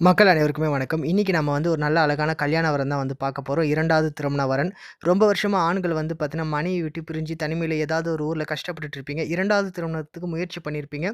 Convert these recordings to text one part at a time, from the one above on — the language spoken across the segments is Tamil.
மக்கள் அனைவருக்குமே வணக்கம். இன்னைக்கு நம்ம ஒரு நல்ல அழகான கல்யாண வரன் தான் பார்க்க போறோம். 2வது திருமண வரன். ரொம்ப வருஷமா ஆண்கள் பார்த்தீங்கன்னா, மனைவி விட்டு பிரிஞ்சு தனிமையில ஏதாவது ஒரு ஊர்ல கஷ்டப்பட்டுட்டு இருப்பீங்க. 2வது திருமணத்துக்கு முயற்சி பண்ணியிருப்பீங்க.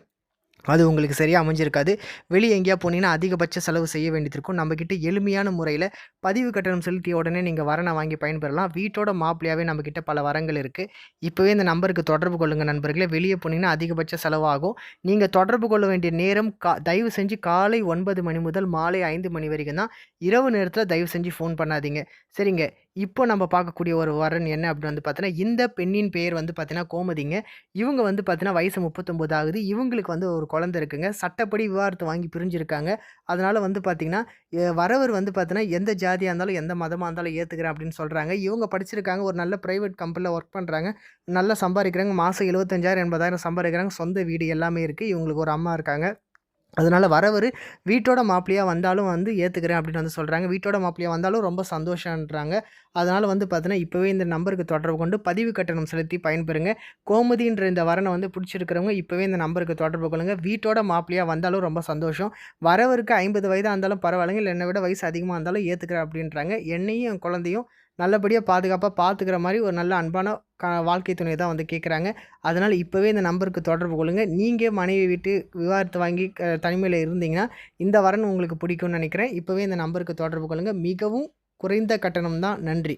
அது உங்களுக்கு சரியா அமைஞ்சிருக்காது. வெளிய எங்கேயா போனீங்கன்னா, அதிகபட்ச செலவு செய்ய வேண்டியது இருக்கும். நம்மகிட்ட எளிமையான முறையில பதிவு கட்டணம் செலுத்திய உடனே நீங்க வரன வாங்கி பயன்பெறலாம். வீட்டோட மாப்பிள்ளையாவே நம்மகிட்ட பல வரங்கள் இருக்கு. இப்பவே இந்த நம்பருக்கு தொடர்பு கொள்ளுங்க நண்பர்களே. வெளிய போனீங்கன்னா அதிகபட்ச செலவாகும். நீங்க தொடர்பு கொள்ள வேண்டிய நேரம் தயவு செஞ்சு காலை 9 மணி முதல் மாலை 5 மணி வரைக்கும் தான். இரவு நேரத்தில தயவு செஞ்சு ஃபோன் பண்ணாதீங்க. சரிங்க. இப்போ நம்ம பார்க்கக்கூடிய ஒரு வரன் என்ன அப்படின்னு பார்த்தீங்கன்னா, இந்த பெண்ணின் பெயர் பார்த்தீங்கன்னா கோமதிங்க. இவங்க பார்த்தீங்கன்னா வயசு 39 ஆகுது. இவங்களுக்கு ஒரு குழந்தை இருக்குங்க. சட்டப்படி விவாகரத்து வாங்கி பிரிஞ்சிருக்காங்க. அதனால பார்த்தீங்கன்னா, வரவர் பார்த்தீங்கன்னா, எந்த ஜாதியா இருந்தாலும், எந்த மதமா இருந்தாலும் ஏத்துக்கிறேன் அப்படின்னு சொல்றாங்க. இவங்க படிச்சிருக்காங்க. ஒரு நல்ல பிரைவேட் கம்பெனில ஒர்க் பண்றாங்க. நல்லா சம்பாரிக்கிறாங்க. மாசம் 75,000 80,000 சம்பாரிக்கிறாங்க. சொந்த வீடு எல்லாமே இருக்கு. இவங்களுக்கு ஒரு அம்மா இருக்காங்க. அதனால வரவரு வீட்டோட மாப்பிள்ளையா வந்தாலும் ஏத்துக்கிறேன் அப்படின்னு சொல்றாங்க. வீட்டோட மாப்பிள்ளையா வந்தாலும் ரொம்ப சந்தோஷம்ன்றாங்க. அதனால பார்த்தீங்கன்னா, இப்பவே இந்த நம்பருக்கு தொடர்பு கொண்டு பதிவு கட்டணம் செலுத்தி பயன்பெறுங்க. கோமதின்ற இந்த வரன புடிச்சிருக்கிறவங்க இப்பவே இந்த நம்பருக்கு தொடர்பு கொள்ளுங்க. வீட்டோட மாப்பிள்ளையா வந்தாலும் ரொம்ப சந்தோஷம். வரவருக்கு 50 வயதா இருந்தாலும் பரவாயில்லைங்க. இல்ல என்னை விட வயசு அதிகமா இருந்தாலும் ஏத்துக்கிறேன் அப்படின்றாங்க. என்னையும் என் குழந்தையும் நல்லபடியா பாதுகாப்பா பார்த்துக்கிற மாரி ஒரு நல்ல அன்பான வாழ்க்கை துணைய தான் கேட்குறாங்க. அதனால இப்பவே இந்த நம்பருக்கு தொடர்பு கொள்ளுங்க. நீங்க மனைவி விட்டு விவாகரத்து வாங்கி தனிமையில இருந்தீங்கன்னா, இந்த வரன் உங்களுக்கு பிடிக்கும்னு நினைக்கிறேன். இப்பவே இந்த நம்பருக்கு தொடர்பு கொள்ளுங்க. மிகவும் குறைந்த கட்டணம் தான். நன்றி.